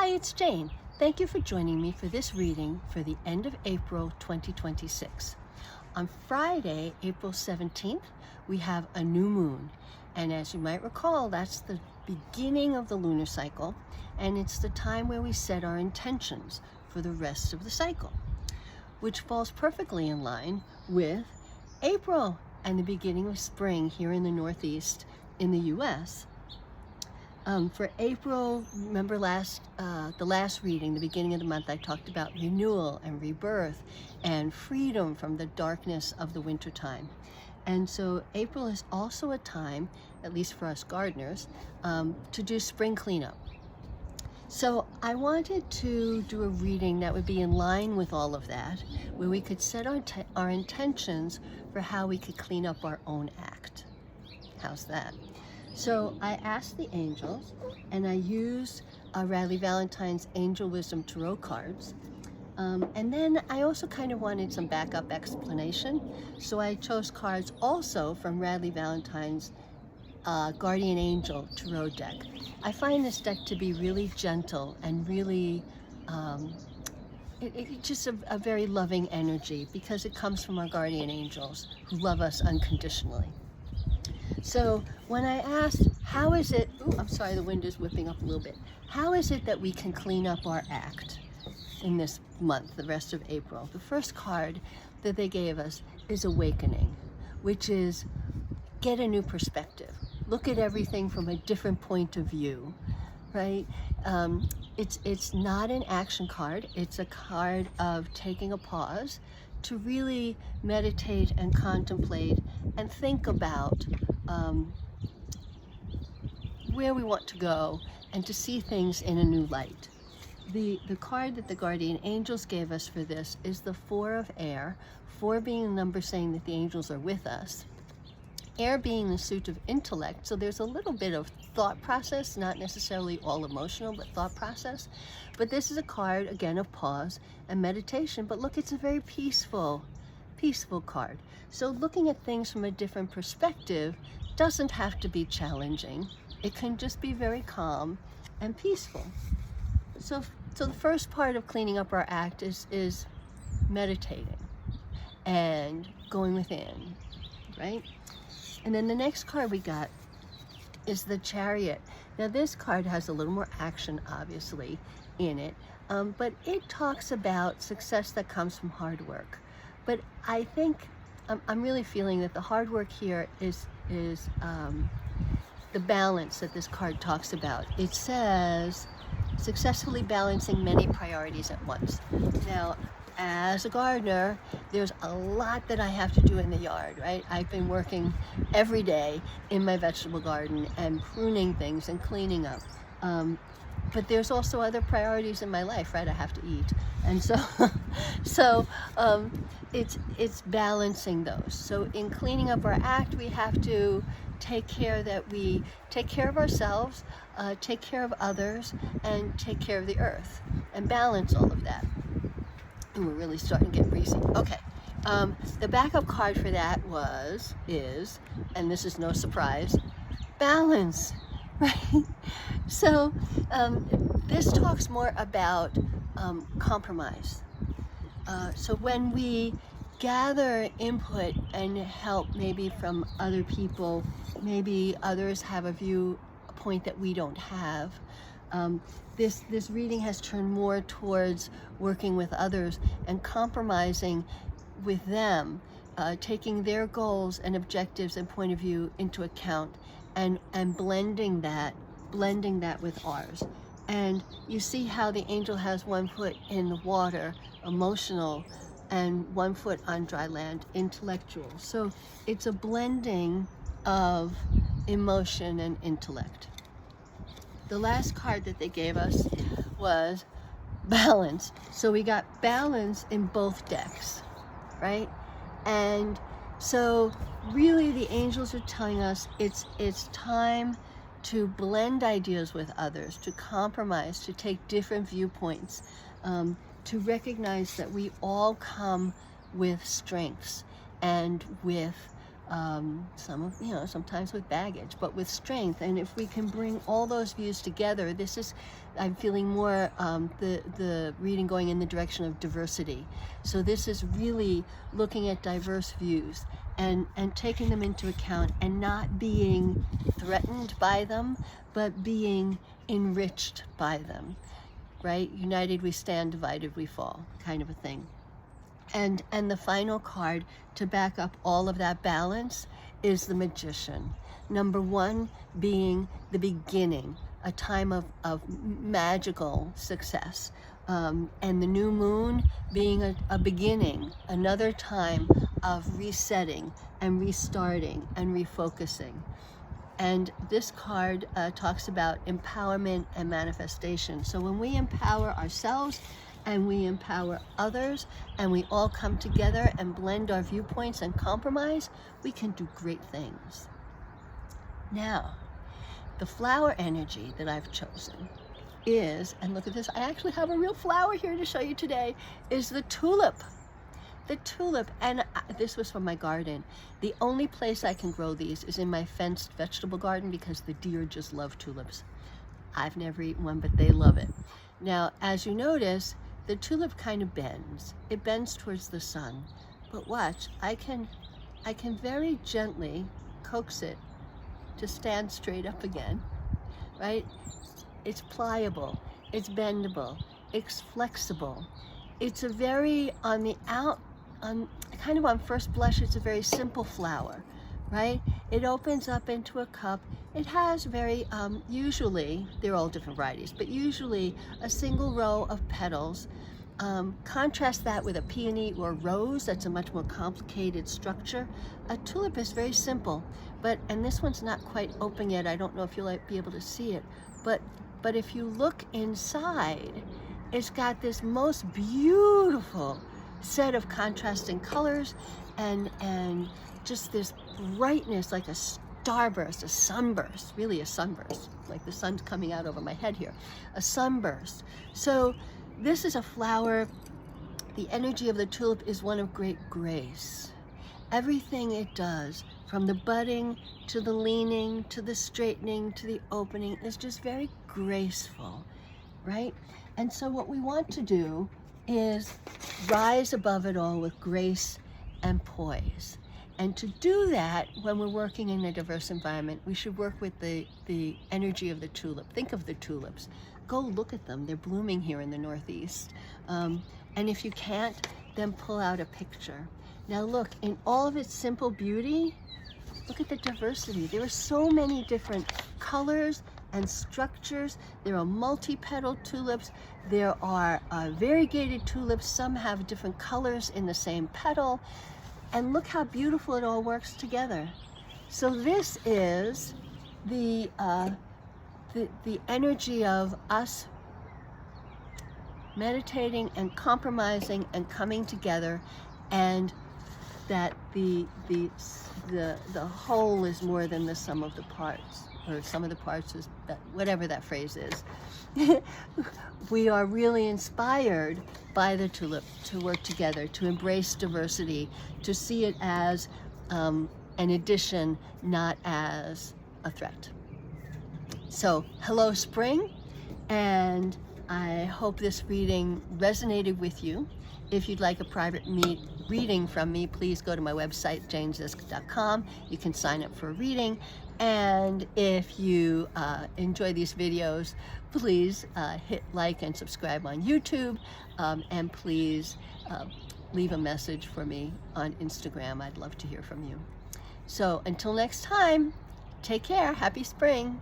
Hi, it's Jane. Thank you for joining me for this reading for the end of April 2026. On Friday, April 17th, we have a new moon. And as you might recall, that's the beginning of the lunar cycle, and it's the time where we set our intentions for the rest of the cycle, which falls perfectly in line with April and the beginning of spring here in the Northeast in the US. For April, remember the last reading, the beginning of the month, I talked about renewal and rebirth and freedom from the darkness of the wintertime. And so April is also a time, at least for us gardeners, to do spring cleanup. So I wanted to do a reading that would be in line with all of that, where we could set our intentions for how we could clean up our own act. How's that? So I asked the angels, and I used Radleigh Valentine's Angel Wisdom Tarot cards. And then I also kind of wanted some backup explanation. So I chose cards also from Radleigh Valentine's Guardian Angel Tarot deck. I find this deck to be really gentle and really it's just a very loving energy because it comes from our guardian angels who love us unconditionally. So when I asked, how is it, I'm sorry, the wind is whipping up a little bit. How is it that we can clean up our act in this month, the rest of April? The first card that they gave us is Awakening, which is get a new perspective. Look at everything from a different point of view, right? It's not an action card. It's a card of taking a pause to really meditate and contemplate and think about where we want to go and to see things in a new light. The card that the guardian angels gave us for this is the Four of Air, 4 being the number saying that the angels are with us, air being the suit of intellect, so there's a little bit of thought process, not necessarily all emotional, but thought process. But this is a card, again, of pause and meditation, but look, it's a very peaceful card. So looking at things from a different perspective doesn't have to be challenging. It can just be very calm and peaceful. So the first part of cleaning up our act is meditating and going within, right? And then the next card we got is the Chariot. Now this card has a little more action, obviously, in it, but it talks about success that comes from hard work. But I think I'm really feeling that the hard work here is the balance that this card talks about. It says, successfully balancing many priorities at once. Now, as a gardener, there's a lot that I have to do in the yard, right? I've been working every day in my vegetable garden and pruning things and cleaning up. But there's also other priorities in my life, right? I have to eat. And so it's balancing those. So in cleaning up our act, we have to take care that we take care of ourselves, take care of others, and take care of the earth, and balance all of that. And we're really starting to get breezy. Okay, the backup card for that is, and this is no surprise, balance, right? So this talks more about compromise. So when we gather input and help maybe from other people, maybe others have a point that we don't have, this reading has turned more towards working with others and compromising with them, taking their goals and objectives and point of view into account and blending that with ours. And you see how the angel has one foot in the water, emotional, and one foot on dry land, intellectual. So it's a blending of emotion and intellect. The last card that they gave us was balance. So we got balance in both decks, right? And so really the angels are telling us it's time to blend ideas with others, to compromise, to take different viewpoints, to recognize that we all come with strengths and with sometimes with baggage, but with strength. And if we can bring all those views together, I'm feeling more the reading going in the direction of diversity. So this is really looking at diverse views and taking them into account and not being threatened by them, but being enriched by them, right? United we stand, divided we fall, kind of a thing. And the final card to back up all of that balance is the Magician. Number 1 being the beginning, a time of magical success. And the new moon being a beginning, another time of resetting and restarting and refocusing. And this card talks about empowerment and manifestation. So when we empower ourselves and we empower others and we all come together and blend our viewpoints and compromise, we can do great things. Now, the flower energy that I've chosen is, and look at this, I actually have a real flower here to show you today, is the tulip. The tulip, and this was from my garden. The only place I can grow these is in my fenced vegetable garden because the deer just love tulips. I've never eaten one, but they love it. Now, as you notice, the tulip kind of bends. It bends towards the sun. But watch, I can very gently coax it to stand straight up again, right? It's pliable, it's bendable, it's flexible. It's a very, kind of on first blush, it's a very simple flower, right? It opens up into a cup. It has very, usually, they're all different varieties, but usually a single row of petals. Contrast that with a peony or rose, that's a much more complicated structure. A tulip is very simple, and this one's not quite open yet. I don't know if you'll be able to see it, but if you look inside, it's got this most beautiful set of contrasting colors and just this brightness, like a starburst, a sunburst, really a sunburst, like the sun's coming out over my head here, a sunburst. So this is a flower. The energy of the tulip is one of great grace. Everything it does, from the budding to the leaning to the straightening to the opening, is just very graceful, right? And so what we want to do is rise above it all with grace and poise. And to do that, when we're working in a diverse environment, we should work with the energy of the tulip. Think of the tulips. Go look at them. They're blooming here in the Northeast. And if you can't, then pull out a picture. Now look, in all of its simple beauty, look at the diversity. There are so many different colors and structures. There are multi-petaled tulips. There are variegated tulips. Some have different colors in the same petal. And look how beautiful it all works together. So this is the energy of us meditating and compromising and coming together, and that the whole is more than the sum of the parts, or sum of the parts is that, whatever that phrase is. We are really inspired by the tulip to work together, to embrace diversity, to see it as an addition, not as a threat. So, hello spring, and I hope this reading resonated with you. If you'd like a private reading from me, please go to my website, janezisk.com. You can sign up for a reading. And if you enjoy these videos, please hit like and subscribe on YouTube. And please leave a message for me on Instagram. I'd love to hear from you. So until next time, take care. Happy spring.